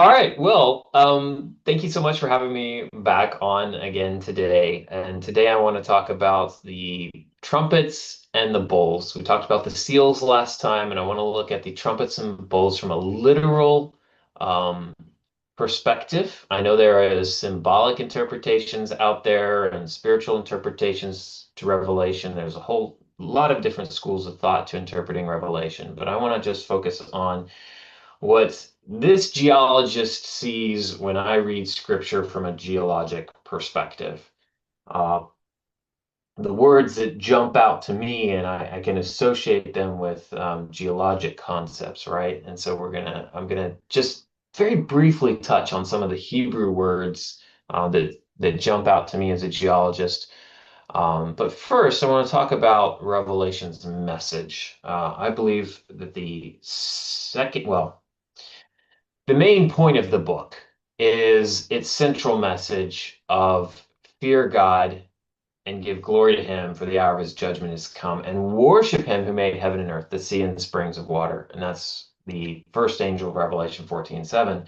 All right. Well, thank you so much for having me back on again today. And today I want to talk about the trumpets and the bowls. We talked about the seals last time, and I want to look at the trumpets and bowls from a literal um, perspective. I know there is symbolic interpretations out there and spiritual interpretations to Revelation. There's a whole lot of different schools of thought to interpreting Revelation, but I want to just focus on what this geologist sees when I read scripture from a geologic perspective. Uh, the words that jump out to me, and I can associate them with geologic concepts, right? And so I'm gonna just very briefly touch on some of the Hebrew words that jump out to me as a geologist. But first, I want to talk about Revelation's message. I believe that the main point of the book is its central message of fear God and give glory to him, for the hour of his judgment is come, and worship him who made heaven and earth, the sea and the springs of water. And that's the first angel of Revelation 14:7.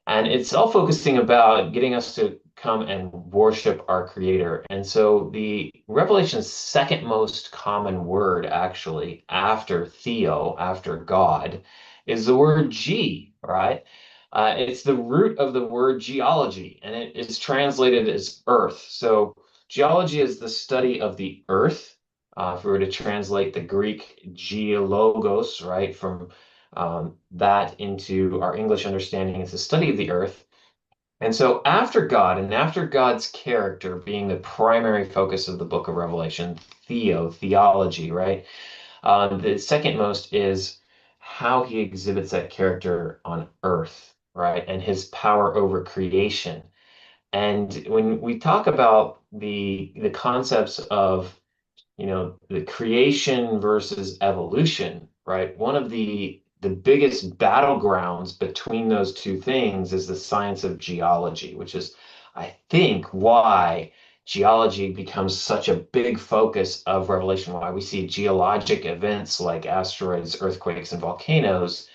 And it's all focusing about getting us to come and worship our Creator. And so the Revelation's second most common word, actually, after Theo, after God, is the word G, right? It's the root of the word geology, and it is translated as earth. So geology is the study of the earth. If we were to translate the Greek geologos, right, from that into our English understanding, it's the study of the earth. And so, after God and after God's character being the primary focus of the book of Revelation, theology, right? The second most is how he exhibits that character on earth, right? And his power over creation. And when we talk about the concepts of the creation versus evolution, right? One of the biggest battlegrounds between those two things is the science of geology, which is, I think, why geology becomes such a big focus of Revelation, why we see geologic events like asteroids, earthquakes, and volcanoes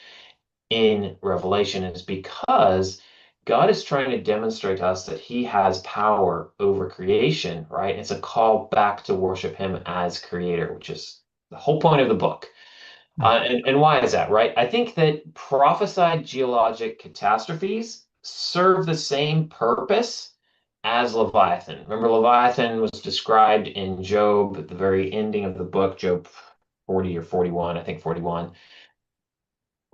in Revelation is because God is trying to demonstrate to us that he has power over creation, right? It's a call back to worship him as creator, which is the whole point of the book. And why is that, right? I think that prophesied geologic catastrophes serve the same purpose as Leviathan. Remember, Leviathan was described in Job at the very ending of the book, Job 40 or 41, I think 41.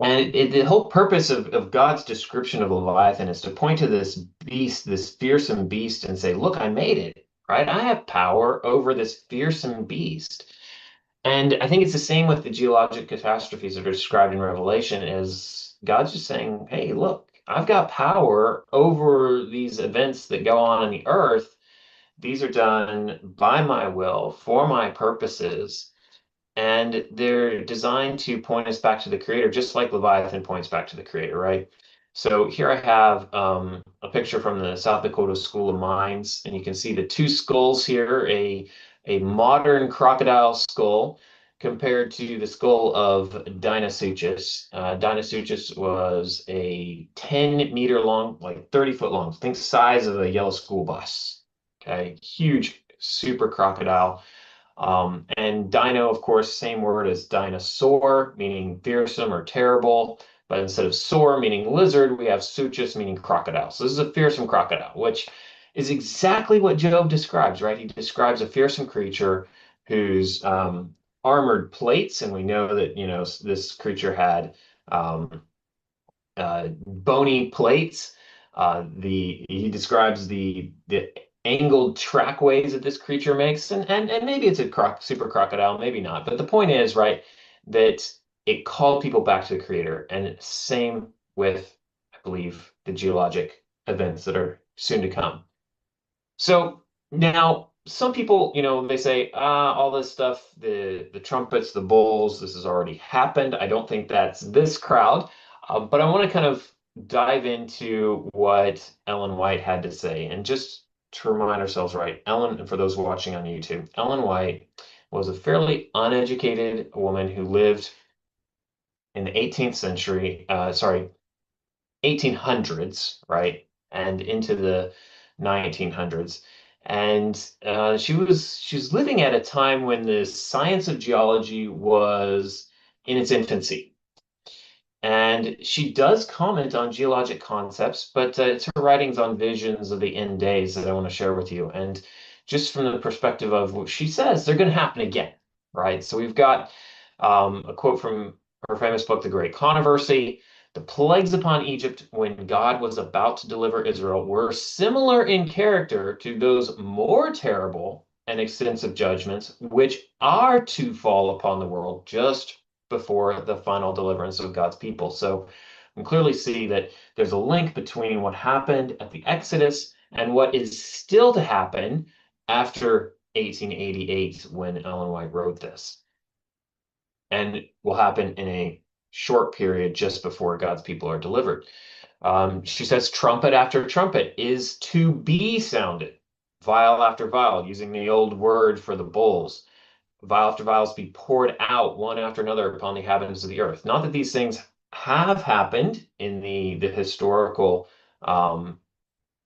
And the whole purpose of God's description of Leviathan is to point to this beast, this fearsome beast, and say, look, I made it, right? I have power over this fearsome beast. And I think it's the same with the geologic catastrophes that are described in Revelation, is God's just saying, hey, look, I've got power over these events that go on the earth. These are done by my will, for my purposes. And they're designed to point us back to the creator, just like Leviathan points back to the creator, right? So here I have a picture from the South Dakota School of Mines, and you can see the two skulls here, a modern crocodile skull compared to the skull of Dinosuchus. Dinosuchus was a 10-meter long, like 30-foot long, think size of a yellow school bus. Okay, huge, super crocodile. And dino, of course, same word as dinosaur, meaning fearsome or terrible. But instead of saur, meaning lizard, we have suchus, meaning crocodile. So this is a fearsome crocodile, which is exactly what Job describes, right? He describes a fearsome creature whose armored plates, and we know that, this creature had bony plates. He describes the angled trackways that this creature makes, and maybe it's a super crocodile, maybe not. But the point is, right, that it called people back to the creator, and same with, I believe, the geologic events that are soon to come. So now some people, they say, all this stuff, the trumpets, the bowls, this has already happened. I don't think that's this crowd, but I want to kind of dive into what Ellen White had to say. And just to remind ourselves, right, Ellen, and for those watching on YouTube, Ellen White was a fairly uneducated woman who lived in the 18th century, sorry, 1800s, right, and into the 1900s. And she was living at a time when the science of geology was in its infancy. And she does comment on geologic concepts, but it's her writings on visions of the end days that I want to share with you. And just from the perspective of what she says, they're going to happen again, right? So we've got a quote from her famous book, The Great Controversy. The plagues upon Egypt when God was about to deliver Israel were similar in character to those more terrible and extensive judgments which are to fall upon the world just before the final deliverance of God's people. So we clearly see that there's a link between what happened at the Exodus and what is still to happen after 1888 when Ellen White wrote this, and will happen in a short period just before God's people are delivered. She says trumpet after trumpet is to be sounded, vial after vial, using the old word for the bowls. Vial after vials be poured out one after another upon the inhabitants of the earth. Not that these things have happened in the historical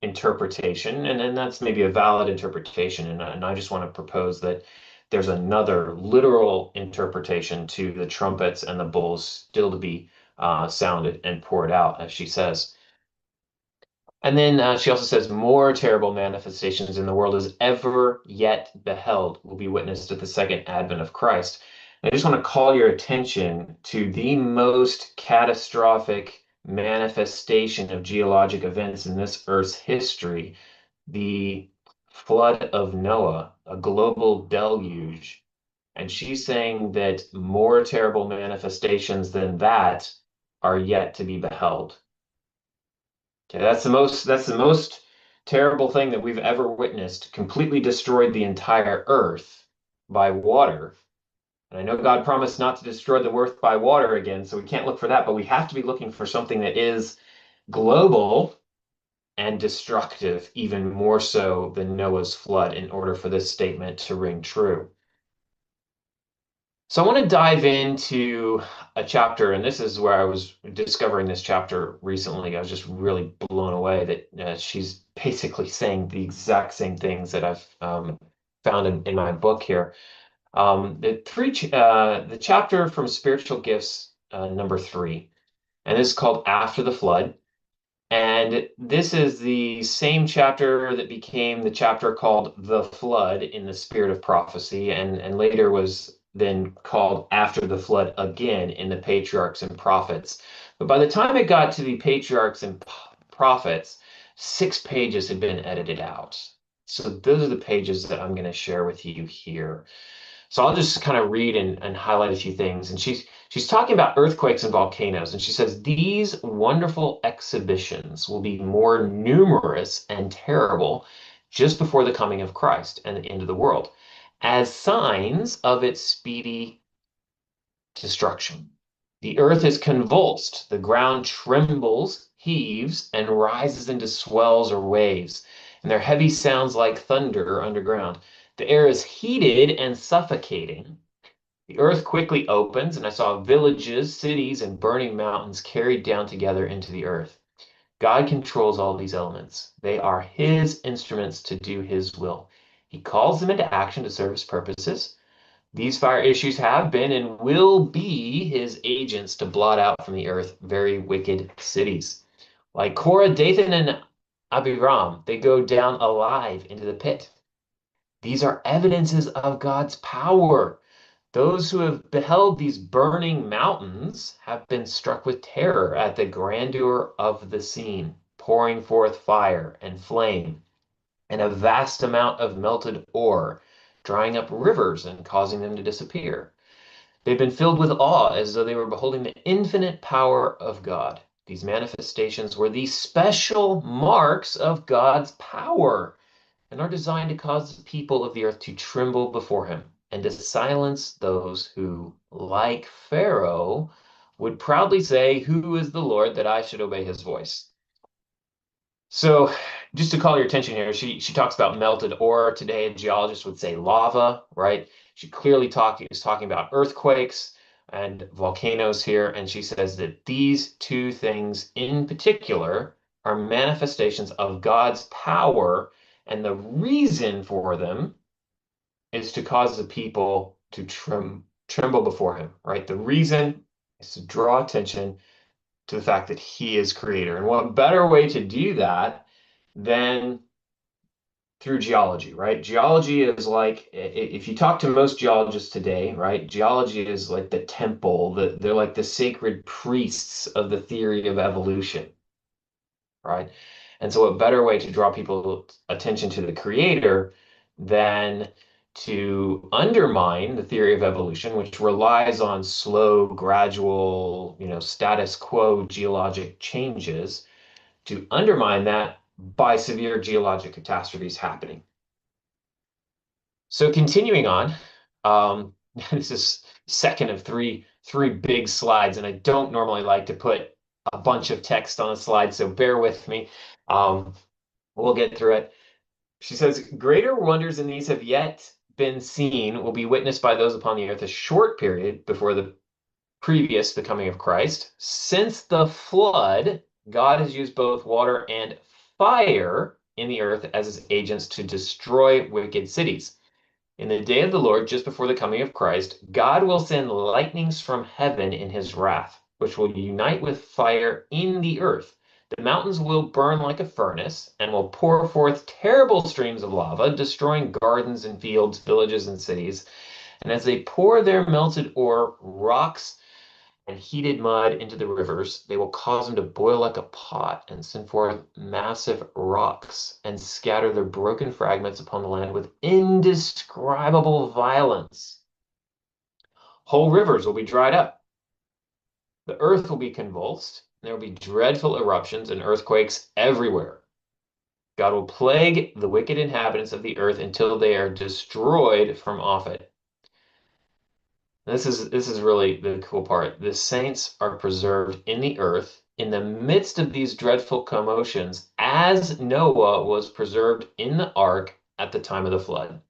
interpretation, and that's maybe a valid interpretation. And I just want to propose that there's another literal interpretation to the trumpets and the bowls still to be sounded and poured out, as she says. And then she also says, more terrible manifestations in the world as ever yet beheld will be witnessed at the second advent of Christ. And I just want to call your attention to the most catastrophic manifestation of geologic events in this Earth's history, the flood of Noah, a global deluge. And she's saying that more terrible manifestations than that are yet to be beheld. Okay, that's the most terrible thing that we've ever witnessed, completely destroyed the entire earth by water. And I know God promised not to destroy the earth by water again, so we can't look for that, but we have to be looking for something that is global and destructive, even more so than Noah's flood, in order for this statement to ring true. So I want to dive into a chapter, and this is where I was discovering this chapter recently. I was just really blown away that she's basically saying the exact same things that I've found in my book here. The chapter from Spiritual Gifts, number 3, and this is called After the Flood. And this is the same chapter that became the chapter called The Flood in the Spirit of Prophecy, and later was then called After the Flood again in the Patriarchs and Prophets. But by the time it got to the Patriarchs and Prophets, 6 pages had been edited out. So those are the pages that I'm going to share with you here. So I'll just kind of read and highlight a few things. And she's talking about earthquakes and volcanoes. And she says, these wonderful exhibitions will be more numerous and terrible just before the coming of Christ and the end of the world, as signs of its speedy destruction. The earth is convulsed, the ground trembles, heaves, and rises into swells or waves, and their heavy sounds like thunder underground. The air is heated and suffocating. The earth quickly opens, and I saw villages, cities, and burning mountains carried down together into the earth. God controls all these elements. They are his instruments to do his will. He calls them into action to serve his purposes. These fire issues have been and will be his agents to blot out from the earth very wicked cities. Like Korah, Dathan, and Abiram, they go down alive into the pit. These are evidences of God's power. Those who have beheld these burning mountains have been struck with terror at the grandeur of the scene, pouring forth fire and flame, and a vast amount of melted ore, drying up rivers and causing them to disappear. They've been filled with awe as though they were beholding the infinite power of God. These manifestations were the special marks of God's power and are designed to cause the people of the earth to tremble before him and to silence those who, like Pharaoh, would proudly say, who is the Lord that I should obey his voice? So just to call your attention here, she talks about melted ore. Today, geologists would say lava, right? She clearly is talking about earthquakes. and volcanoes here. And she says that these two things in particular are manifestations of God's power, and the reason for them is to cause the people to tremble before him, right? The reason is to draw attention to the fact that he is creator. And what better way to do that than through geology, right? Geology is like, if you talk to most geologists today, right? Geology is like the temple, they're like the sacred priests of the theory of evolution, right? And so, what better way to draw people's attention to the creator than to undermine the theory of evolution, which relies on slow, gradual, status quo geologic changes, to undermine that by severe geologic catastrophes happening. So continuing on, this is second of three big slides, and I don't normally like to put a bunch of text on a slide, so bear with me. We'll get through it. She says, greater wonders than these have yet been seen will be witnessed by those upon the earth a short period before the coming of Christ. Since the flood, God has used both water and fire in the earth as his agents to destroy wicked cities. In the day of the Lord, just before the coming of Christ, God will send lightnings from heaven in his wrath, which will unite with fire in the earth. The mountains will burn like a furnace and will pour forth terrible streams of lava, destroying gardens and fields, villages and cities. And as they pour their melted ore, rocks, and heated mud into the rivers, they will cause them to boil like a pot and send forth massive rocks and scatter their broken fragments upon the land with indescribable violence. Whole rivers will be dried up. The earth will be convulsed. There will be dreadful eruptions and earthquakes everywhere. God will plague the wicked inhabitants of the earth until they are destroyed from off it. This is really the cool part. The saints are preserved in the earth in the midst of these dreadful commotions, as Noah was preserved in the ark at the time of the flood.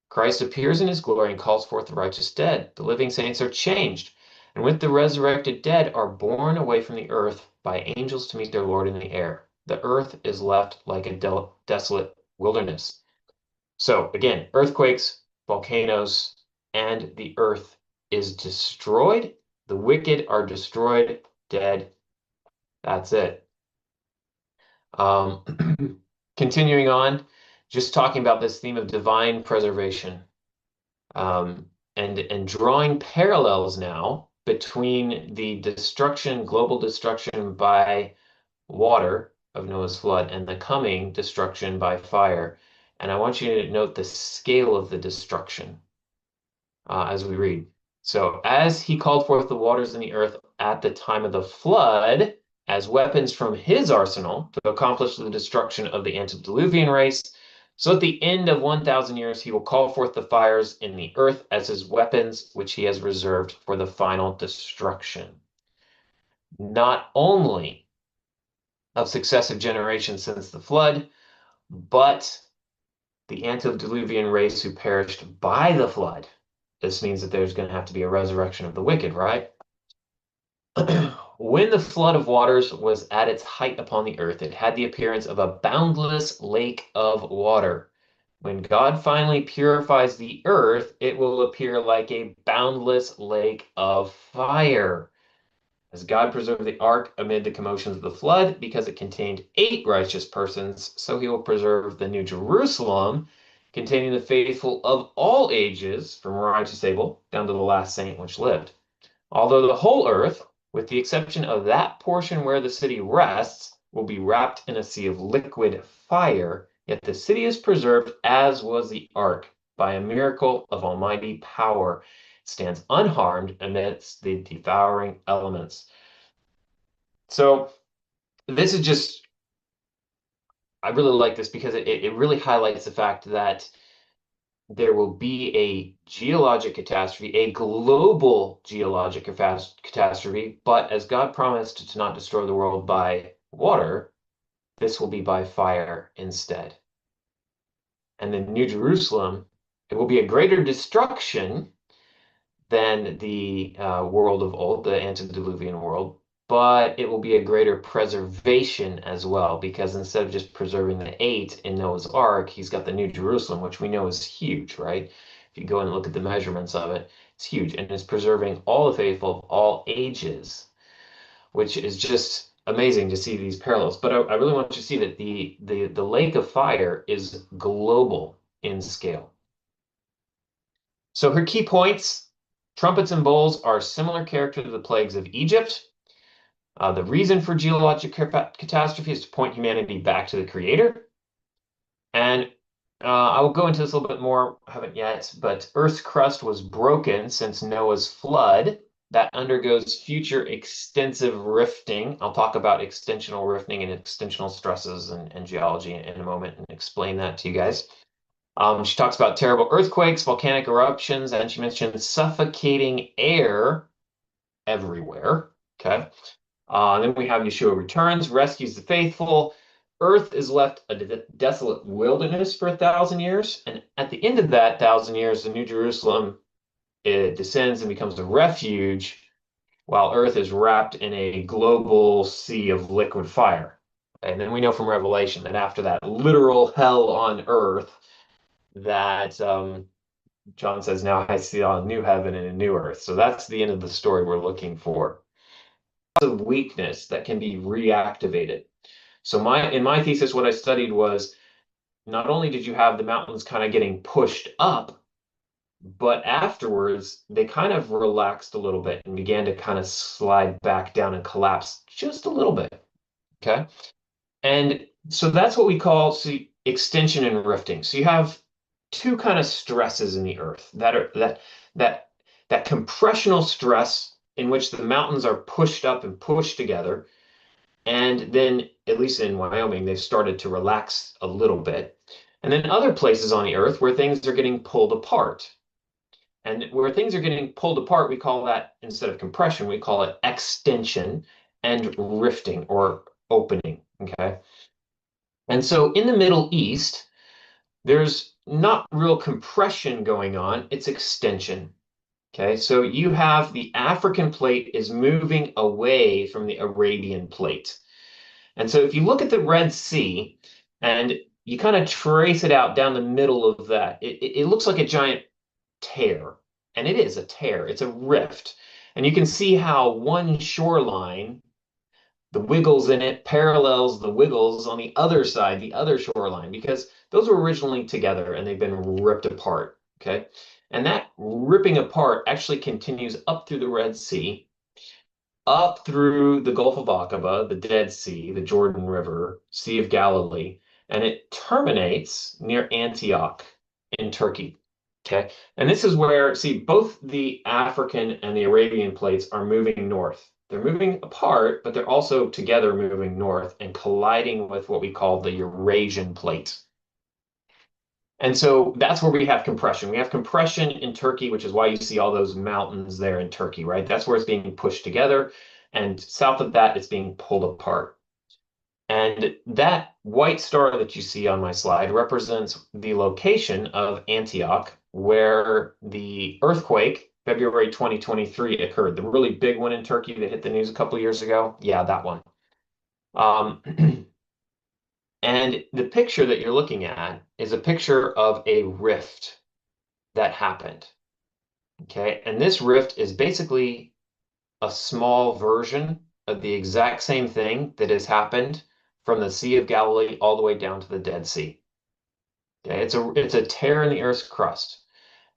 Christ appears in his glory and calls forth the righteous dead. The living saints are changed, and with the resurrected dead are borne away from the earth by angels to meet their Lord in the air. The earth is left like a desolate wilderness. So again, earthquakes, volcanoes, and the earth is destroyed. The wicked are destroyed, dead. That's it. Continuing on, just talking about this theme of divine preservation, and drawing parallels now between the global destruction by water of Noah's flood and the coming destruction by fire. And I want you to note the scale of the destruction as we read. So, as he called forth the waters in the earth at the time of the flood as weapons from his arsenal to accomplish the destruction of the antediluvian race, so at the end of 1,000 years he will call forth the fires in the earth as his weapons, which he has reserved for the final destruction. Not only of successive generations since the flood, but the antediluvian race who perished by the flood. This means that there's going to have to be a resurrection of the wicked, right? When the flood of waters was at its height upon the earth, it had the appearance of a boundless lake of water. When God finally purifies the earth, it will appear like a boundless lake of fire. As God preserved the ark amid the commotions of the flood, because it contained 8 righteous persons, so he will preserve the New Jerusalem, containing the faithful of all ages, from righteous Abel down to the last saint which lived. Although the whole earth, with the exception of that portion where the city rests, will be wrapped in a sea of liquid fire, yet the city is preserved as was the ark by a miracle of almighty power. It stands unharmed amidst the devouring elements. So this is just, I really like this because it really highlights the fact that there will be a geologic catastrophe, a global geologic catastrophe, but as God promised to not destroy the world by water, this will be by fire instead. And the New Jerusalem, it will be a greater destruction, than the world of old, the antediluvian world, but it will be a greater preservation as well, because instead of just preserving the eight in Noah's Ark, he's got the New Jerusalem, which we know is huge, right? If you go and look at the measurements of it, it's huge, and it's preserving all the faithful of all ages, which is just amazing to see these parallels. But I really want you to see that the lake of fire is global in scale. So her key points, trumpets and bowls are similar character to the plagues of Egypt. The reason for geologic catastrophe is to point humanity back to the Creator. And I will go into this a little bit more, I haven't yet, but Earth's crust was broken since Noah's flood. That undergoes future extensive rifting. I'll talk about extensional rifting and extensional stresses and geology in a moment and explain that to you guys. She talks about terrible earthquakes, volcanic eruptions, and she mentions suffocating air everywhere. Okay. Then we have Yeshua returns, rescues the faithful. Earth is left a desolate wilderness for 1,000 years. And at the end of that 1,000 years, the New Jerusalem, it descends and becomes a refuge while Earth is wrapped in a global sea of liquid fire. And then we know from Revelation that after that literal hell on Earth, that John says, now I see a new heaven and a new earth. So that's the end of the story we're looking for. Of weakness that can be reactivated. So in my thesis, what I studied was not only did you have the mountains kind of getting pushed up, but afterwards they kind of relaxed a little bit and began to kind of slide back down and collapse just a little bit. Okay. And so that's what we call extension and rifting. So you have two kind of stresses in the earth that compressional stress in which the mountains are pushed up and pushed together. And then, at least in Wyoming, they've started to relax a little bit. And then other places on the earth where things are getting pulled apart. And where things are getting pulled apart, we call that, instead of compression, we call it extension and rifting or opening. Okay. And so in the Middle East, there's not real compression going on, it's extension. Okay, so you have the African plate is moving away from the Arabian plate. And so if you look at the Red Sea and you kind of trace it out down the middle of that, it looks like a giant tear. And it is a tear, it's a rift. And you can see how one shoreline, the wiggles in it, parallels the wiggles on the other side, the other shoreline, because those were originally together and they've been ripped apart. Okay. And that ripping apart actually continues up through the Red Sea, up through the Gulf of Aqaba, the Dead Sea, the Jordan River, Sea of Galilee, and it terminates near Antioch in Turkey. Okay. And this is where, see, both the African and the Arabian plates are moving north. They're moving apart, but they're also together moving north and colliding with what we call the Eurasian plate. And so that's where we have compression. We have compression in Turkey, which is why you see all those mountains there in Turkey, right? That's where it's being pushed together. And south of that, it's being pulled apart. And that white star that you see on my slide represents the location of Antioch, where the earthquake, February 2023, occurred. The really big one in Turkey that hit the news a couple of years ago. Yeah, that one. And the picture that you're looking at is a picture of a rift that happened. Okay, and this rift is basically a small version of the exact same thing that has happened from the Sea of Galilee all the way down to the Dead Sea. Okay, it's a tear in the Earth's crust.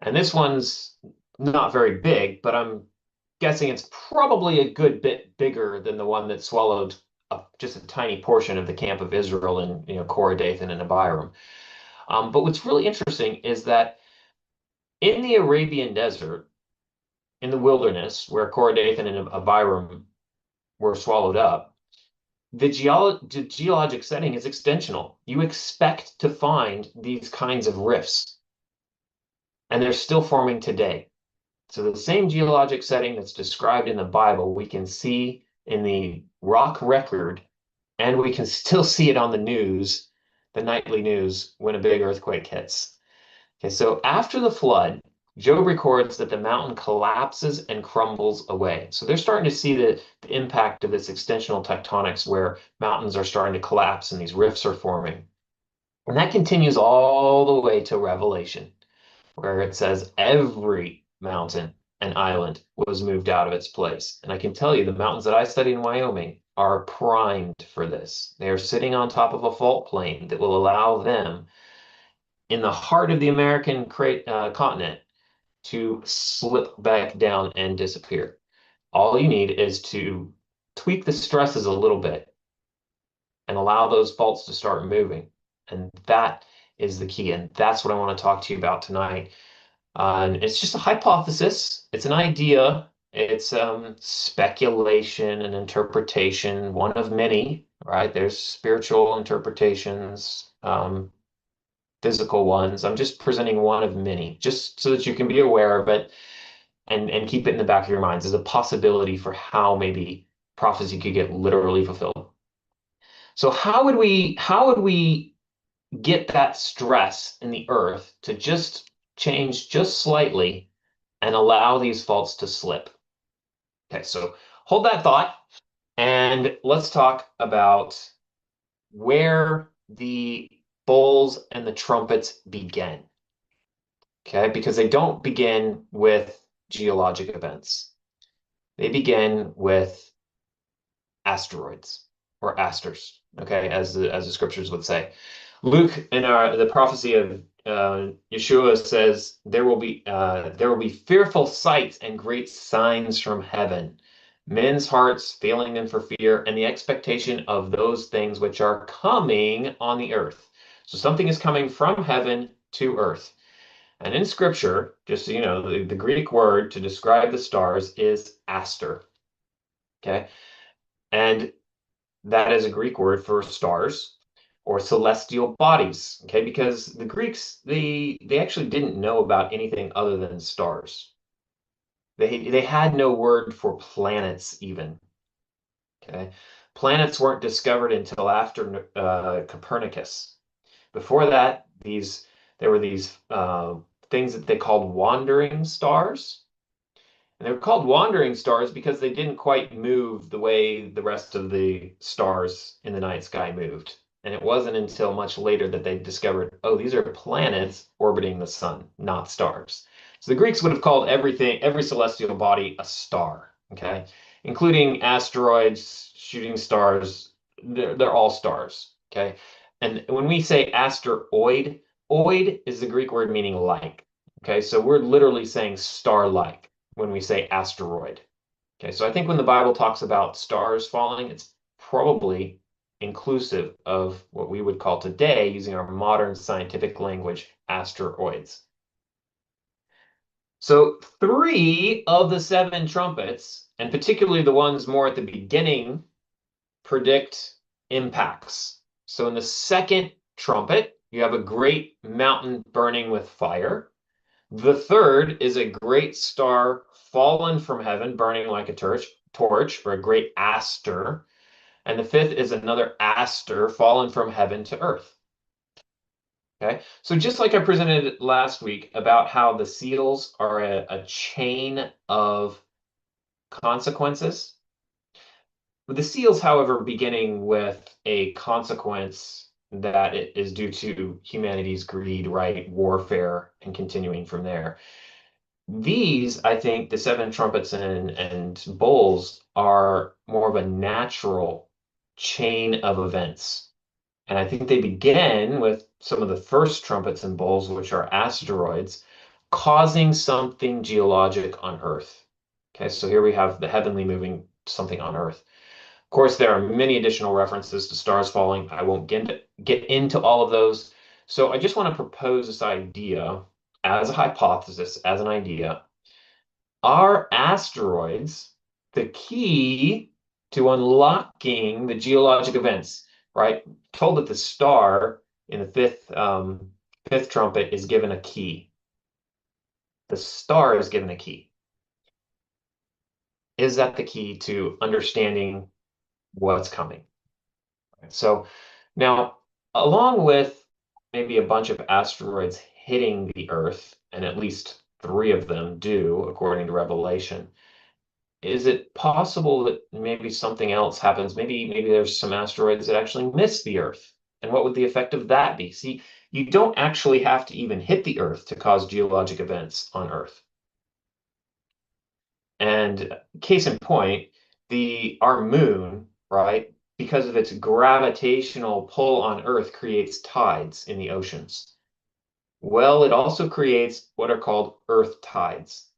And this one's not very big, but I'm guessing it's probably a good bit bigger than the one that swallowed just a tiny portion of the camp of Israel in Korah, Dathan, and Abiram. But what's really interesting is that in the Arabian desert, in the wilderness, where Korah, Dathan, and Abiram were swallowed up, the geologic setting is extensional. You expect to find these kinds of rifts, and they're still forming today. So the same geologic setting that's described in the Bible, we can see in the rock record, and we can still see it on the news, the nightly news, when a big earthquake hits. Okay, so after the flood, Job records that the mountain collapses and crumbles away. So they're starting to see the impact of this extensional tectonics where mountains are starting to collapse and these rifts are forming. And that continues all the way to Revelation, where it says every mountain and island was moved out of its place. And I can tell you, the mountains that I study in Wyoming are primed for this. They are sitting on top of a fault plane that will allow them, in the heart of the American continent, to slip back down and disappear. All you need is to tweak the stresses a little bit and allow those faults to start moving. And that is the key. And that's what I want to talk to you about tonight. And it's just a hypothesis. It's an idea. It's speculation and interpretation, one of many, right? There's spiritual interpretations, physical ones. I'm just presenting one of many, just so that you can be aware of it and keep it in the back of your minds as a possibility for how maybe prophecy could get literally fulfilled. So how would we get that stress in the earth to just change just slightly and allow these faults to slip? Okay, so hold that thought and let's talk about where the bowls and the trumpets begin. Okay, because they don't begin with geologic events. They begin with asteroids or asters, okay, as the scriptures would say. Luke in the prophecy of Yeshua says there will be fearful sights and great signs from heaven, men's hearts failing them for fear and the expectation of those things which are coming on the earth. So something is coming from heaven to earth. And in scripture, just so you know, the Greek word to describe the stars is aster. Okay. And that is a Greek word for stars or celestial bodies, okay? Because the Greeks, they actually didn't know about anything other than stars. They had no word for planets even, okay? Planets weren't discovered until after Copernicus. Before that, there were these things that they called wandering stars. And they were called wandering stars because they didn't quite move the way the rest of the stars in the night sky moved. And it wasn't until much later that they discovered, oh, these are planets orbiting the sun, not stars. So the Greeks would have called everything, every celestial body, a star, okay? Including asteroids, shooting stars, they're all stars, okay? And when we say asteroid, oid is the Greek word meaning like, okay? So we're literally saying star-like when we say asteroid. Okay, so I think when the Bible talks about stars falling, it's probably inclusive of what we would call today, using our modern scientific language, asteroids. So three of the seven trumpets, and particularly the ones more at the beginning, predict impacts. So in the second trumpet, you have a great mountain burning with fire. The third is a great star fallen from heaven, burning like a torch, or a great aster. And the fifth is another aster fallen from heaven to earth. Okay, so just like I presented last week about how the seals are a chain of consequences, the seals, however, beginning with a consequence that it is due to humanity's greed, right, warfare, and continuing from there. These, I think, the seven trumpets and bowls are more of a natural chain of events. And I think they begin with some of the first trumpets and bowls, which are asteroids, causing something geologic on Earth. Okay, so here we have the heavenly moving something on Earth. Of course, there are many additional references to stars falling. I won't get into all of those. So I just want to propose this idea as a hypothesis, as an idea. Are asteroids the key to unlocking the geologic events, right? Told that the star in the fifth trumpet is given a key. The star is given a key. Is that the key to understanding what's coming? So now, along with maybe a bunch of asteroids hitting the Earth, and at least three of them do, according to Revelation. Is it possible that maybe something else happens? Maybe there's some asteroids that actually miss the Earth. And what would the effect of that be? See, you don't actually have to even hit the Earth to cause geologic events on Earth. And case in point, the our moon, right, because of its gravitational pull on Earth, creates tides in the oceans. Well, it also creates what are called Earth tides.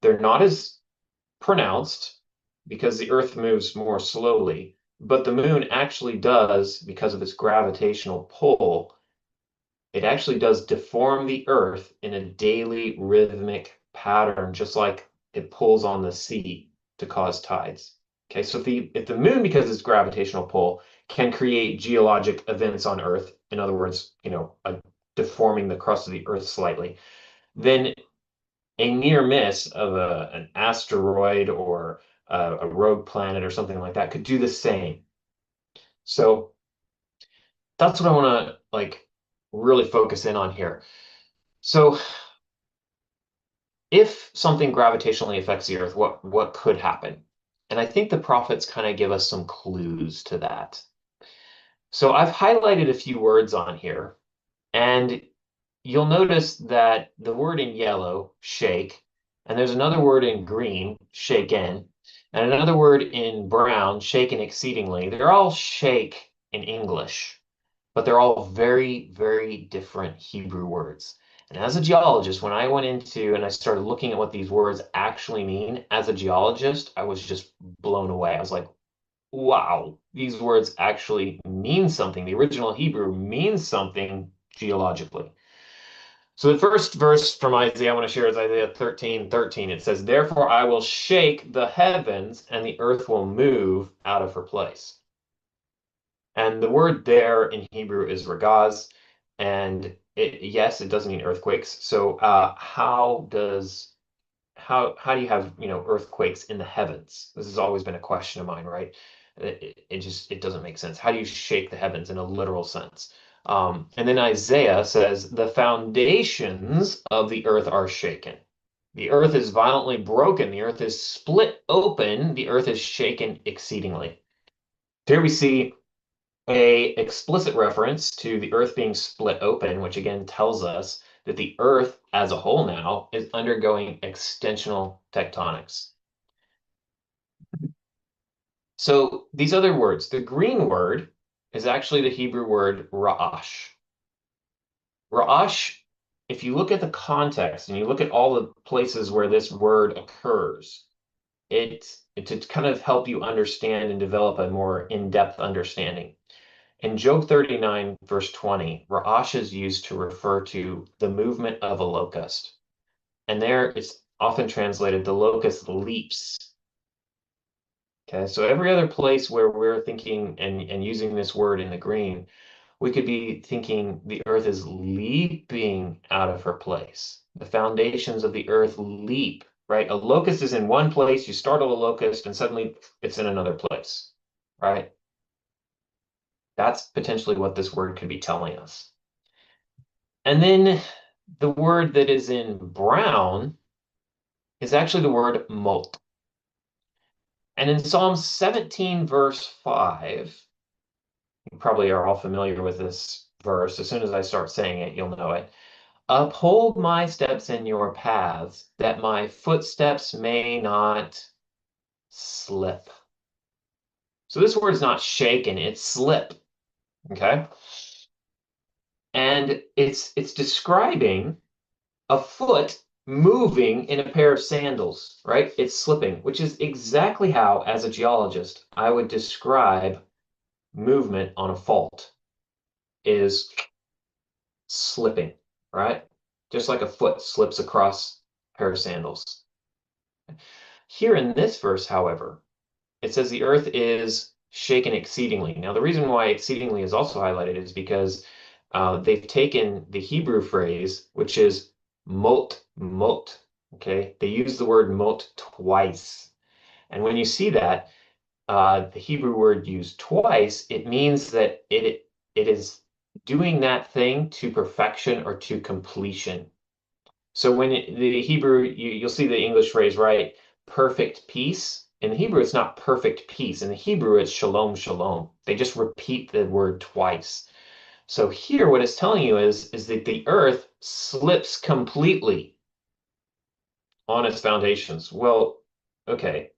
They're not as pronounced because the Earth moves more slowly, but the moon actually does, because of its gravitational pull, it actually does deform the Earth in a daily rhythmic pattern, just like it pulls on the sea to cause tides. Okay, so if the moon, because of its gravitational pull, can create geologic events on Earth, in other words, deforming the crust of the Earth slightly, then a near miss of an asteroid or a rogue planet or something like that could do the same. So that's what I want to really focus in on here. So if something gravitationally affects the Earth, what could happen? And I think the prophets kind of give us some clues to that. So I've highlighted a few words on here, and you'll notice that the word in yellow, shake, and there's another word in green, shaken, and another word in brown, shaken exceedingly. They're all shake in English, but they're all very, very different Hebrew words. And as a geologist, when I went into and I started looking at what these words actually mean, as a geologist, I was just blown away. I was like, wow, these words actually mean something. The original Hebrew means something geologically. So the first verse from Isaiah I want to share is Isaiah 13:13. It says, "Therefore I will shake the heavens, and the earth will move out of her place." And the word there in Hebrew is ragaz, and yes, it does mean earthquakes. So how do you have earthquakes in the heavens? This has always been a question of mine, right? It doesn't make sense. How do you shake the heavens in a literal sense? And then Isaiah says the foundations of the earth are shaken. The earth is violently broken. The earth is split open. The earth is shaken exceedingly. Here we see a explicit reference to the earth being split open, which again tells us that the earth as a whole now is undergoing extensional tectonics. So these other words, the green word is actually the Hebrew word ra'ash. Ra'ash, if you look at the context and you look at all the places where this word occurs, it's to kind of help you understand and develop a more in-depth understanding. In Job 39, verse 20, Ra'ash is used to refer to the movement of a locust. And there it's often translated, the locust leaps. Okay, so every other place where we're thinking and using this word in the green, we could be thinking the earth is leaping out of her place. The foundations of the earth leap, right? A locust is in one place, you startle a locust, and suddenly it's in another place, right? That's potentially what this word could be telling us. And then the word that is in brown is actually the word molt. And in Psalm 17, verse 5, you probably are all familiar with this verse. As soon as I start saying it, you'll know it. Uphold my steps in your paths, that my footsteps may not slip. So this word is not shaken, it's slip. Okay? And it's describing a foot moving in a pair of sandals, right? It's slipping, which is exactly how, as a geologist, I would describe movement on a fault is slipping, right? Just like a foot slips across a pair of sandals. Here in this verse, however, it says the earth is shaken exceedingly. Now, the reason why exceedingly is also highlighted is because they've taken the Hebrew phrase, which is mot, mot. Okay, they use the word mot twice. And when you see that, the Hebrew word used twice, it means that it is doing that thing to perfection or to completion. So when the Hebrew, you'll see the English phrase, right? Perfect peace. In the Hebrew, it's not perfect peace. In the Hebrew, it's shalom, shalom. They just repeat the word twice. So here, what it's telling you is that the earth slips completely on its foundations. Well, okay.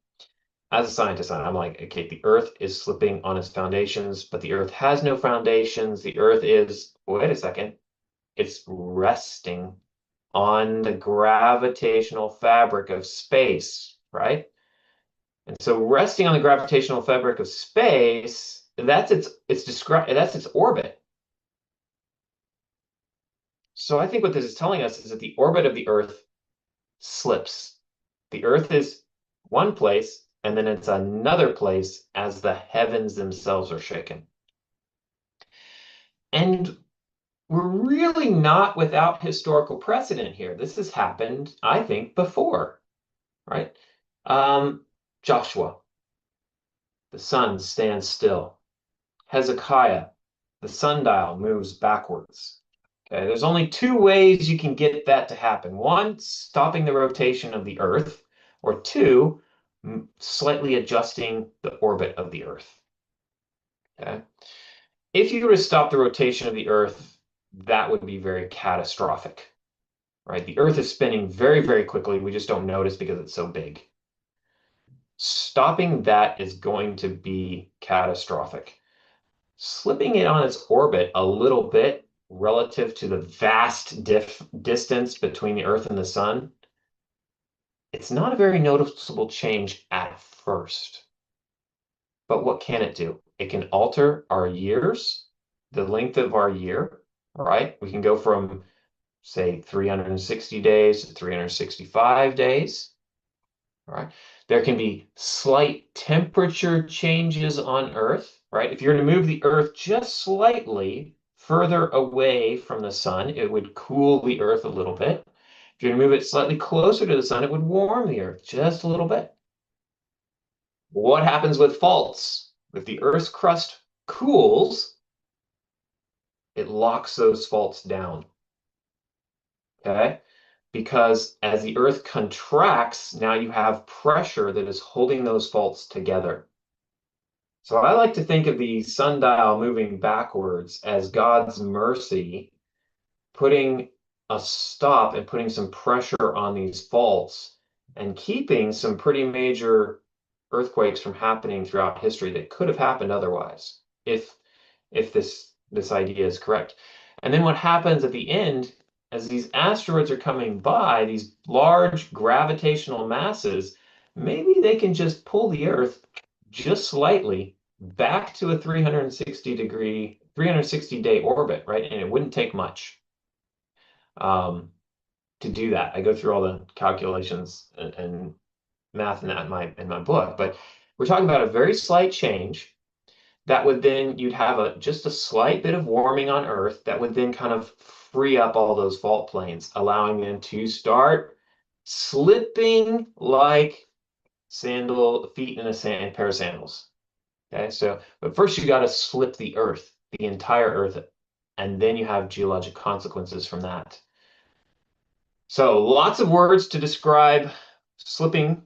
As a scientist, I'm like, okay, the earth is slipping on its foundations, but the earth has no foundations. The earth is, wait a second, it's resting on the gravitational fabric of space, right? And so resting on the gravitational fabric of space, that's its orbit. So I think what this is telling us is that the orbit of the Earth slips. The Earth is one place, and then it's another place as the heavens themselves are shaken. And we're really not without historical precedent here. This has happened, I think, before, right? Um, Joshua, the sun stands still. Hezekiah, the sundial moves backwards. Okay, there's only two ways you can get that to happen. One, stopping the rotation of the Earth, or two, slightly adjusting the orbit of the Earth. Okay, if you were to stop the rotation of the Earth, that would be very catastrophic, right? The Earth is spinning very, very quickly. We just don't notice because it's so big. Stopping that is going to be catastrophic. Slipping it on its orbit a little bit relative to the vast distance between the Earth and the Sun, it's not a very noticeable change at first. But what can it do? It can alter our years, the length of our year, all right? We can go from, say, 360 days to 365 days. All right. There can be slight temperature changes on Earth, right? If you're to move the Earth just slightly further away from the sun, it would cool the Earth a little bit. If you're to move it slightly closer to the sun, it would warm the Earth just a little bit. What happens with faults? If the Earth's crust cools, it locks those faults down. Okay? Because as the Earth contracts, now you have pressure that is holding those faults together. So I like to think of the sundial moving backwards as God's mercy, putting a stop and putting some pressure on these faults and keeping some pretty major earthquakes from happening throughout history that could have happened otherwise, if this idea is correct. And then what happens at the end, as these asteroids are coming by, these large gravitational masses, maybe they can just pull the Earth just slightly back to a 360 day orbit, right? And it wouldn't take much to do that. I go through all the calculations and math in that in my book, but we're talking about a very slight change that would then you'd have just a slight bit of warming on Earth that would then kind of free up all those fault planes, allowing them to start slipping like feet in a pair of sandals. Okay, so but first you got to slip the Earth, the entire Earth, and then you have geologic consequences from that. So lots of words to describe slipping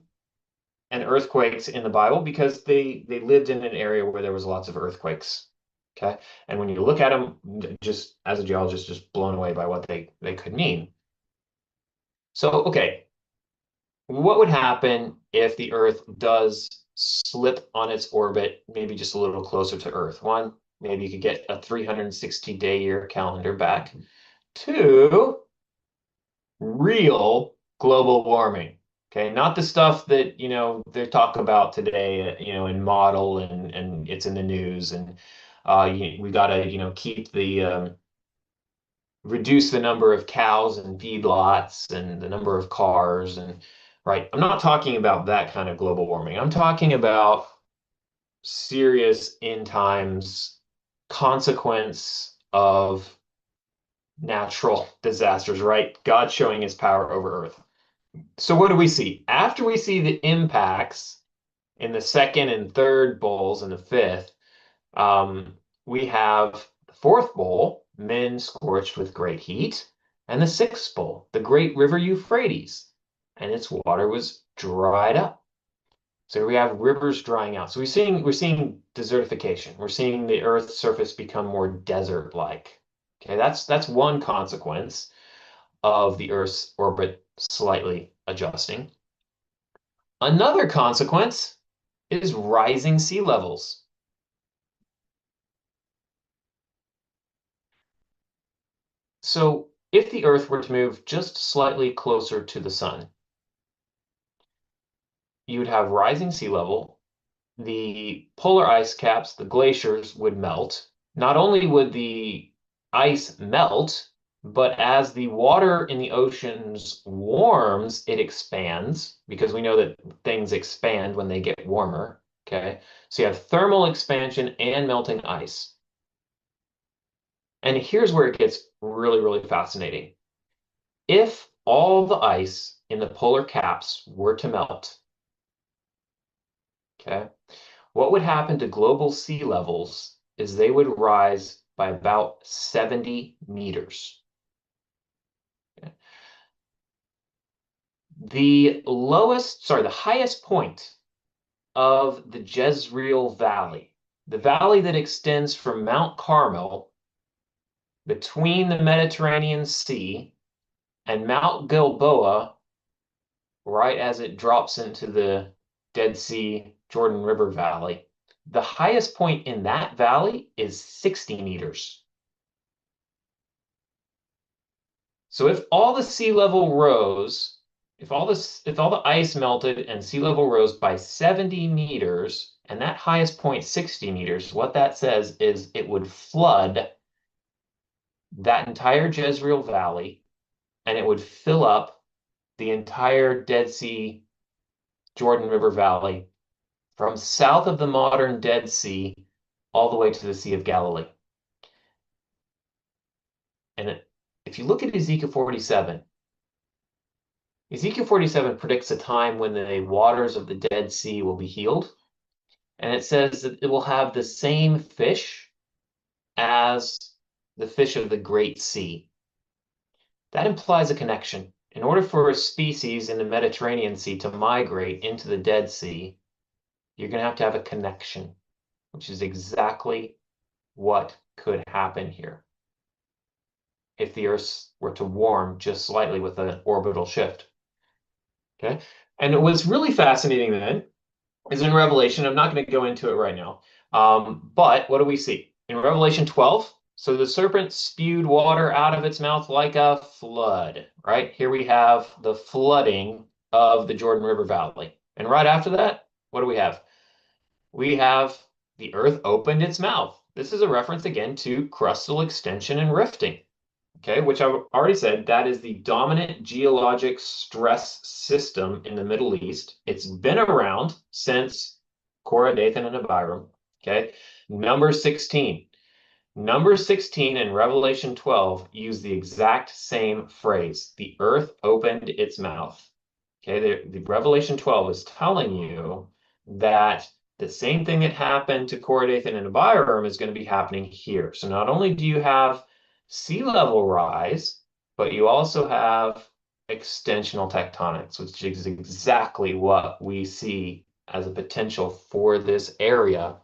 and earthquakes in the Bible because they lived in an area where there was lots of earthquakes. Okay. And when you look at them, just as a geologist, just blown away by what they could mean. So, okay, what would happen if the Earth does slip on its orbit, maybe just a little closer to Earth? One, maybe you could get a 360-day year calendar back. Two, real global warming. Okay, not the stuff that, they talk about today, in model and it's in the news and we gotta, keep reduce the number of cows and feedlots and the number of cars and right. I'm not talking about that kind of global warming. I'm talking about serious end times consequence of natural disasters, right? God showing his power over Earth. So what do we see? After we see the impacts in the second and third bowls and the fifth, we have the fourth bowl, men scorched with great heat. And the sixth bowl, the great river Euphrates, and its water was dried up. So we have rivers drying out. So we're seeing desertification. We're seeing the Earth's surface become more desert-like. Okay, that's one consequence of the Earth's orbit slightly adjusting. Another consequence is rising sea levels. So if the Earth were to move just slightly closer to the sun, you would have rising sea level. The polar ice caps, the glaciers, would melt. Not only would the ice melt, but as the water in the oceans warms, it expands because we know that things expand when they get warmer. Okay. So you have thermal expansion and melting ice. And here's where it gets really, really fascinating. If all the ice in the polar caps were to melt, okay, what would happen to global sea levels is they would rise by about 70 meters. Okay. The highest point of the Jezreel Valley, the valley that extends from Mount Carmel between the Mediterranean Sea and Mount Gilboa, right as it drops into the Dead Sea Jordan River Valley, the highest point in that valley is 60 meters. So if all the sea level rose, if all the ice melted and sea level rose by 70 meters, and that highest point 60 meters, what that says is it would flood that entire Jezreel Valley, and it would fill up the entire Dead Sea Jordan River Valley from south of the modern Dead Sea all the way to the Sea of Galilee. And if you look at Ezekiel 47, Ezekiel 47 predicts a time when the waters of the Dead Sea will be healed. And it says that it will have the same fish as the fish of the Great Sea. That implies a connection. In order for a species in the Mediterranean Sea to migrate into the Dead Sea, you're going to have a connection, which is exactly what could happen here if the Earth were to warm just slightly with an orbital shift. Okay. And what's really fascinating then is in Revelation. I'm not going to go into it right now. But what do we see? In Revelation 12, so the serpent spewed water out of its mouth like a flood, right? Here we have the flooding of the Jordan River Valley. And right after that, what do we have? We have the earth opened its mouth. This is a reference again to crustal extension and rifting. Okay, which I've already said, that is the dominant geologic stress system in the Middle East. It's been around since Korah, Dathan, and Abiram. Okay, number 16. Number 16 and Revelation 12 use the exact same phrase. The earth opened its mouth. Okay, the Revelation 12 is telling you that the same thing that happened to Korah, Dathan, and Abiram is going to be happening here. So not only do you have sea level rise, but you also have extensional tectonics, which is exactly what we see as a potential for this area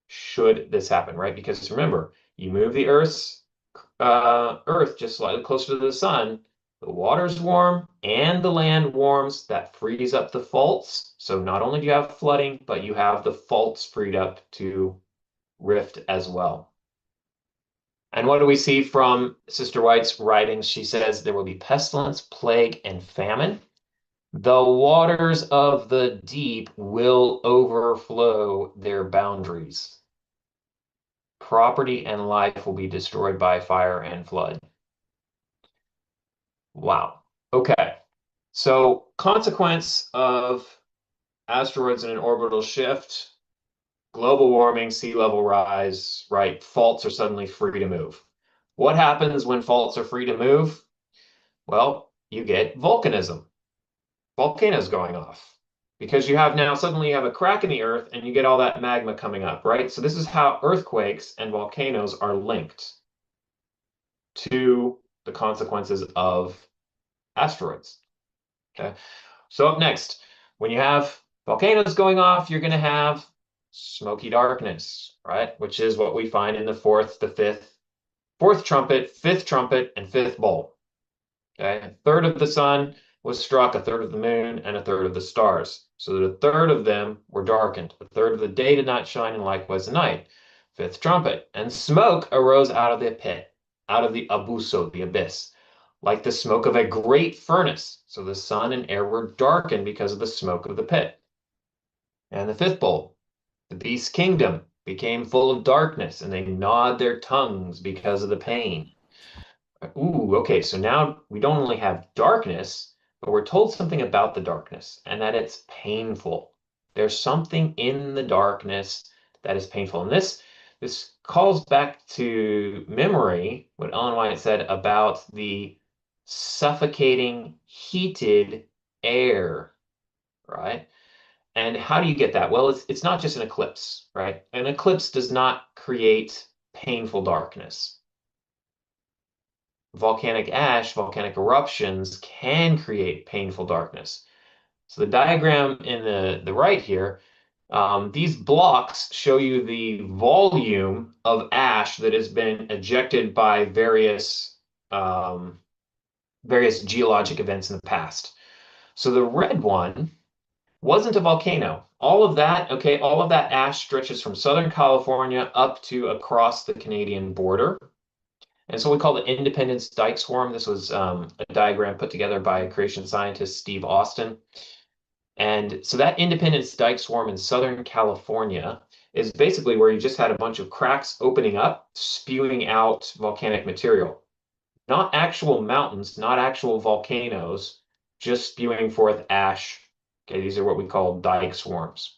should this happen, right? Because remember, you move the Earth just slightly closer to the sun, the water's warm and the land warms. That frees up the faults. So not only do you have flooding, but you have the faults freed up to rift as well. And what do we see from Sister White's writings? She says there will be pestilence, plague, and famine. The waters of the deep will overflow their boundaries. Property and life will be destroyed by fire and flood. Wow. Okay. So, consequence of asteroids in an orbital shift, global warming, sea level rise, right? Faults are suddenly free to move. What happens when faults are free to move? Well, you get volcanism, volcanoes going off. Because you have now suddenly you have a crack in the earth and you get all that magma coming up, right? So this is how earthquakes and volcanoes are linked to the consequences of asteroids. Okay. So up next, when you have volcanoes going off, you're going to have smoky darkness, right? Which is what we find in the fourth, the fifth, fourth trumpet, fifth trumpet, and fifth bowl. Okay. A third of the sun was struck, a third of the moon, and a third of the stars. So that a third of them were darkened. A third of the day did not shine, and likewise the night. Fifth trumpet. And smoke arose out of the pit, out of the abuso, the abyss, like the smoke of a great furnace. So the sun and air were darkened because of the smoke of the pit. And the fifth bowl. The beast's kingdom became full of darkness, and they gnawed their tongues because of the pain. Ooh, okay, so now we don't only have darkness, but we're told something about the darkness, and that it's painful. There's something in the darkness that is painful. And this calls back to memory, what Ellen White said about the suffocating, heated air, right? And how do you get that? Well, it's not just an eclipse, right? An eclipse does not create painful darkness. Volcanic ash, volcanic eruptions can create painful darkness. So the diagram in the right here, these blocks show you the volume of ash that has been ejected by various geologic events in the past. So the red one wasn't a volcano. All of that, okay, all of that ash stretches from Southern California up to across the Canadian border. And so we call it Independence Dyke Swarm. This was a diagram put together by creation scientist Steve Austin. And so that Independence Dyke Swarm in Southern California is basically where you just had a bunch of cracks opening up, spewing out volcanic material. Not actual mountains, not actual volcanoes, just spewing forth ash. Okay, these are what we call dike swarms.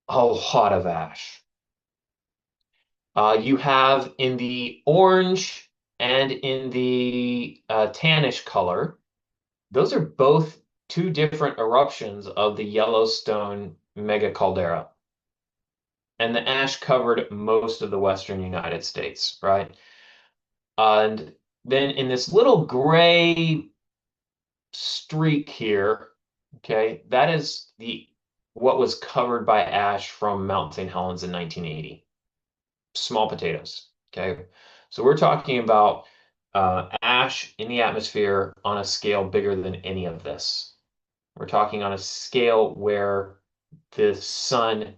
A lot of ash. You have in the orange and in the tannish color, those are both two different eruptions of the Yellowstone mega caldera. And the ash covered most of the western United States, right? And then in this little gray streak here, okay, that is the what was covered by ash from Mount St. Helens in 1980. Small potatoes. Okay. So we're talking about ash in the atmosphere on a scale bigger than any of this. We're talking on a scale where the sun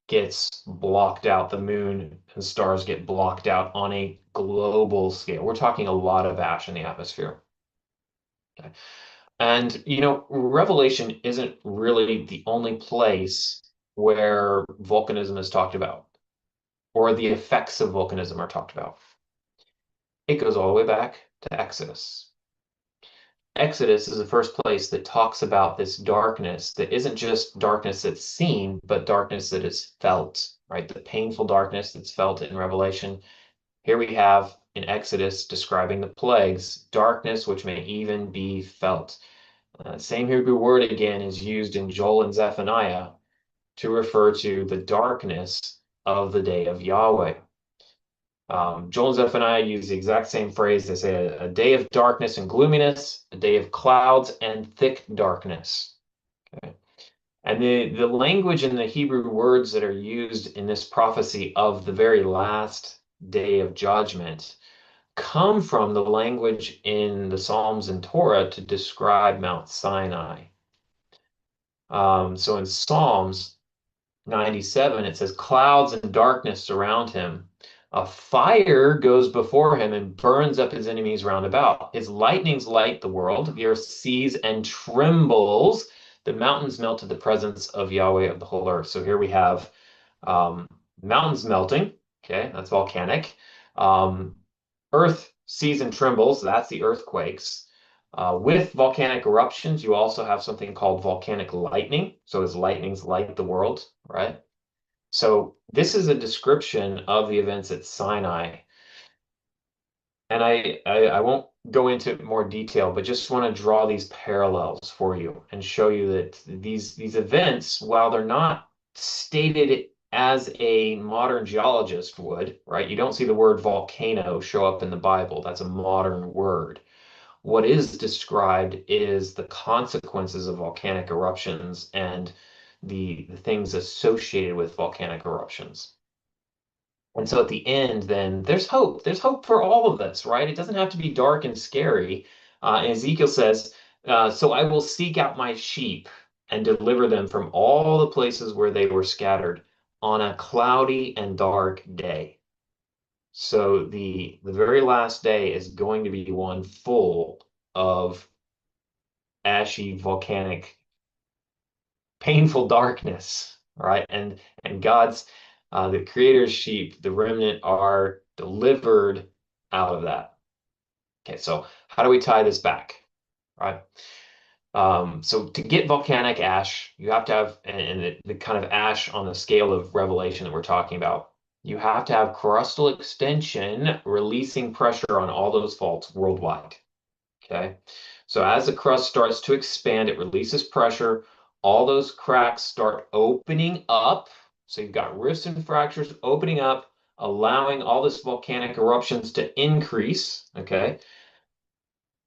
gets blocked out, the moon and stars get blocked out on a global scale. We're talking a lot of ash in the atmosphere. Okay. And, Revelation isn't really the only place where volcanism is talked about or the effects of volcanism are talked about. It goes all the way back to Exodus. Exodus is the first place that talks about this darkness that isn't just darkness that's seen, but darkness that is felt, right? The painful darkness that's felt in Revelation. Here we have in Exodus describing the plagues, darkness which may even be felt. Same Hebrew word again is used in Joel and Zephaniah to refer to the darkness of the day of Yahweh. Joel and Zephaniah use the exact same phrase. They say a day of darkness and gloominess, a day of clouds and thick darkness. Okay. And the language in the Hebrew words that are used in this prophecy of the very last day of judgment come from the language in the Psalms and Torah to describe Mount Sinai. So in Psalms 97, it says, clouds and darkness surround him. A fire goes before him and burns up his enemies round about. His lightnings light the world. The earth sees and trembles. The mountains melt at the presence of Yahweh of the whole earth. So here we have mountains melting. Okay, that's volcanic. Earth sees and trembles. That's the earthquakes. With volcanic eruptions, you also have something called volcanic lightning. So as lightnings light the world, right? So this is a description of the events at Sinai. And I won't go into more detail, but just want to draw these parallels for you and show you that these events, while they're not stated as a modern geologist would, right? You don't see the word volcano show up in the Bible. That's a modern word. What is described is the consequences of volcanic eruptions and the things associated with volcanic eruptions. And so at the end, then there's hope. There's hope for all of this, right? It doesn't have to be dark and scary. Ezekiel says, so I will seek out my sheep and deliver them from all the places where they were scattered on a cloudy and dark day. So the very last day is going to be one full of ashy, volcanic, painful darkness, right? And God's the creator's sheep, the remnant are delivered out of that. Okay, so how do we tie this back, right? So to get volcanic ash, you have to have, and the kind of ash on the scale of revelation that we're talking about, you have to have crustal extension releasing pressure on all those faults worldwide. Okay. So as the crust starts to expand, it releases pressure. All those cracks start opening up. So you've got rifts and fractures opening up, allowing all this volcanic eruptions to increase. Okay.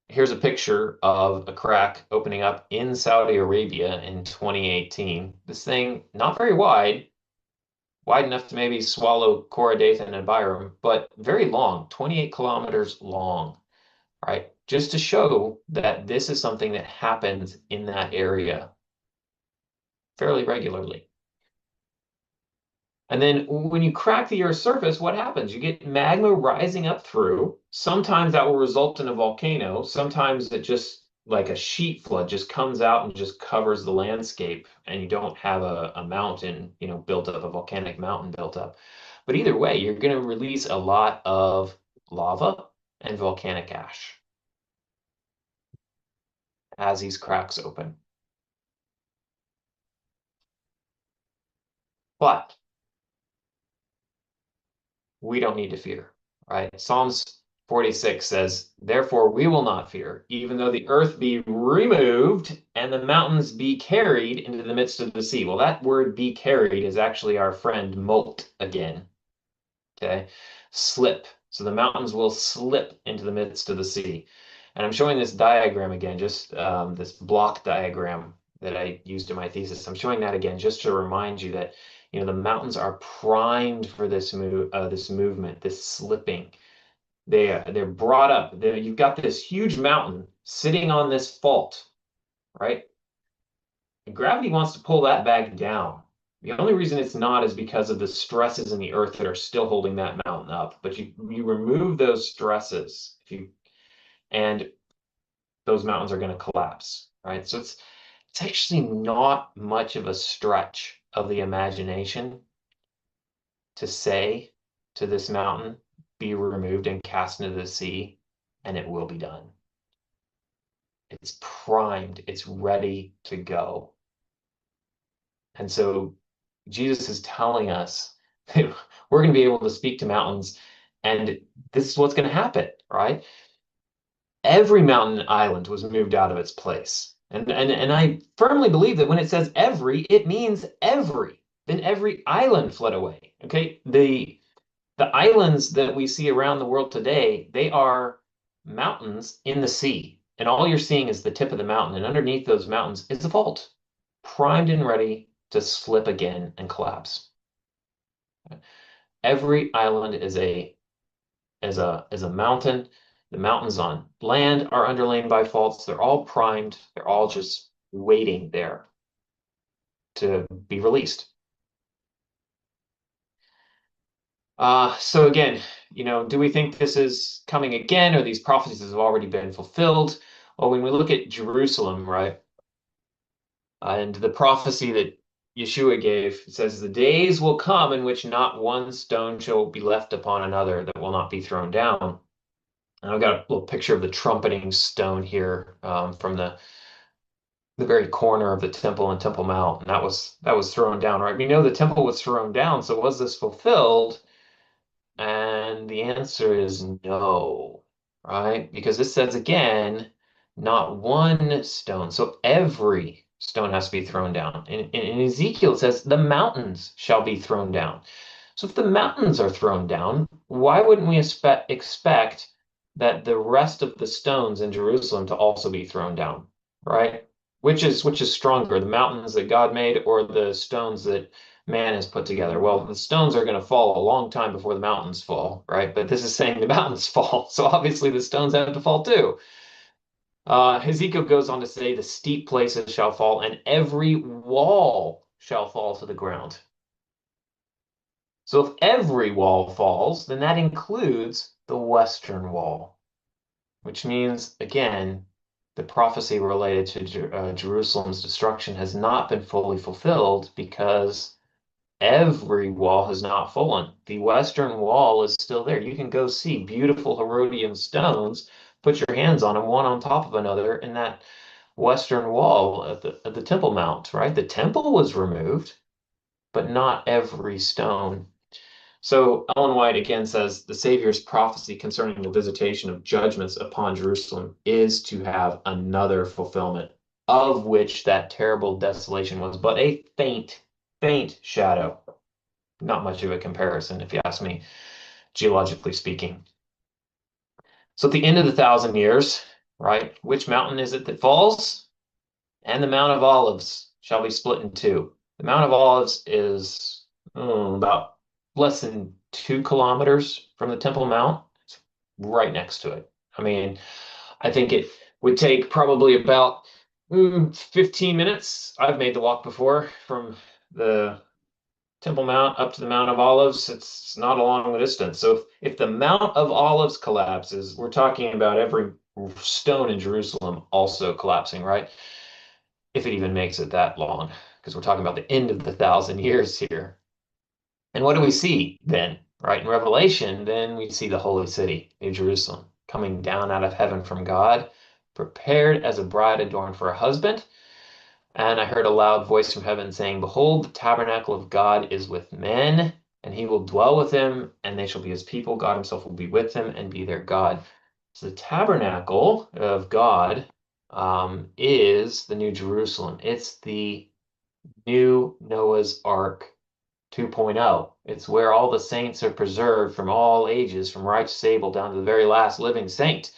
Here's a picture of a crack opening up in Saudi Arabia in 2018. This thing, not very wide, wide enough to maybe swallow Cora Dathan and Byram, but very long, 28 kilometers long, right? Just to show that this is something that happens in that area fairly regularly. And then when you crack the Earth's surface, what happens? You get magma rising up through. Sometimes that will result in a volcano. Sometimes it just like a sheet flood just comes out and just covers the landscape, and you don't have a mountain, built up, a volcanic mountain built up. But either way, you're going to release a lot of lava and volcanic ash as these cracks open. But we don't need to fear, right? Psalms 46 says, therefore we will not fear, even though the earth be removed and the mountains be carried into the midst of the sea. Well, that word be carried is actually our friend molt again. Okay. Slip. So the mountains will slip into the midst of the sea. And I'm showing this diagram again, just this block diagram that I used in my thesis. I'm showing that again just to remind you that the mountains are primed for this movement, this slipping. They're brought up. You've got this huge mountain sitting on this fault, right? And gravity wants to pull that back down. The only reason it's not is because of the stresses in the earth that are still holding that mountain up. But you remove those stresses, and those mountains are going to collapse, right? So it's actually not much of a stretch of the imagination to say to this mountain, be removed and cast into the sea, and it will be done. It's primed, it's ready to go. And so Jesus is telling us that we're going to be able to speak to mountains, and this is what's going to happen, right? Every mountain and island was moved out of its place. And I firmly believe that when it says every, it means every. Then every island fled away. Okay. The islands that we see around the world today, they are mountains in the sea. And all you're seeing is the tip of the mountain. And underneath those mountains is the fault, primed and ready to slip again and collapse. Every island is a mountain. The mountains on land are underlain by faults. They're all primed. They're all just waiting there to be released. So again, do we think this is coming again, or these prophecies have already been fulfilled? Well, when we look at Jerusalem, right, and the prophecy that Yeshua gave, it says, the days will come in which not one stone shall be left upon another that will not be thrown down. And I've got a little picture of the trumpeting stone here from the very corner of the temple and Temple Mount, and that was thrown down, right? We know the temple was thrown down, so was this fulfilled? And the answer is no, right? Because this says again, not one stone. So every stone has to be thrown down. In Ezekiel, it says the mountains shall be thrown down. So if the mountains are thrown down, why wouldn't we expect that the rest of the stones in Jerusalem to also be thrown down, right? Which is stronger, the mountains that God made or the stones that man has put together? Well, the stones are going to fall a long time before the mountains fall, right? But this is saying the mountains fall, so obviously the stones have to fall too. Ezekiel goes on to say, the steep places shall fall, and every wall shall fall to the ground. So if every wall falls, then that includes the western wall, which means, again, the prophecy related to Jerusalem's destruction has not been fully fulfilled because every wall has not fallen. The western wall is still there. You can go see beautiful Herodian stones, put your hands on them, one on top of another, in that western wall at the Temple Mount, right? The temple was removed, but not every stone. So Ellen White again says the Savior's prophecy concerning the visitation of judgments upon Jerusalem is to have another fulfillment, of which that terrible desolation was but a faint, faint shadow. Not much of a comparison, if you ask me, geologically speaking. So at the end of the 1,000 years, right, which mountain is it that falls? And the Mount of Olives shall be split in two. The Mount of Olives is about less than 2 kilometers from the Temple Mount. It's right next to it. I mean, I think it would take probably about 15 minutes. I've made the walk before from the Temple Mount up to the Mount of Olives. It's not a long distance. So if the Mount of Olives collapses, we're talking about every stone in Jerusalem also collapsing, right? If it even makes it that long, because we're talking about the end of the 1,000 years here. And what do we see then? Right in Revelation, then we see the holy city, New Jerusalem, coming down out of heaven from God, prepared as a bride adorned for a husband. And I heard a loud voice from heaven saying, behold, the tabernacle of God is with men, and he will dwell with them, and they shall be his people. God himself will be with them and be their God. So the tabernacle of God is the New Jerusalem. It's the new Noah's Ark 2.0. It's where all the saints are preserved from all ages, from righteous Abel down to the very last living saint,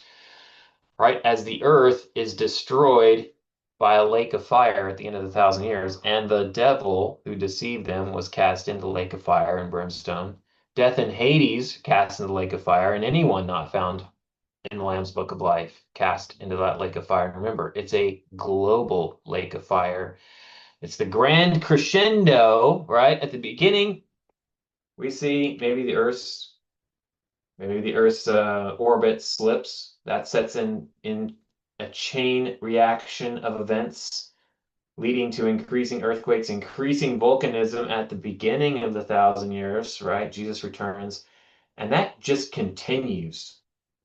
right? As the earth is destroyed by a lake of fire at the end of the 1,000 years, and the devil who deceived them was cast into the lake of fire and brimstone. Death and Hades cast into the lake of fire, and anyone not found in the Lamb's Book of Life cast into that lake of fire. And remember, it's a global lake of fire. It's the grand crescendo, right? At the beginning, we see maybe the Earth's orbit slips. That sets in a chain reaction of events leading to increasing earthquakes, increasing volcanism at the beginning of the 1,000 years, right? Jesus returns, and that just continues.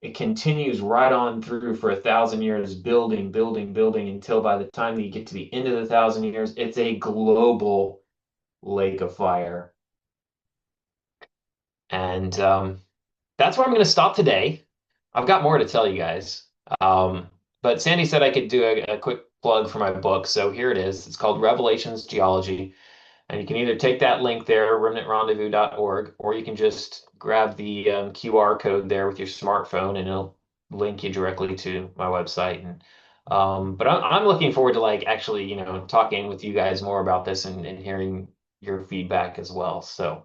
It continues right on through for 1,000 years, building, building, building, until by the time you get to the end of the 1,000 years, it's a global lake of fire. And that's where I'm going to stop today. I've got more to tell you guys. Um, but Sandy said I could do a quick plug for my book. So here it is. It's called Revelations Geology. And you can either take that link there, remnantrendezvous.org, or you can just grab the QR code there with your smartphone and it'll link you directly to my website. And but I'm looking forward to like actually, talking with you guys more about this and hearing your feedback as well. So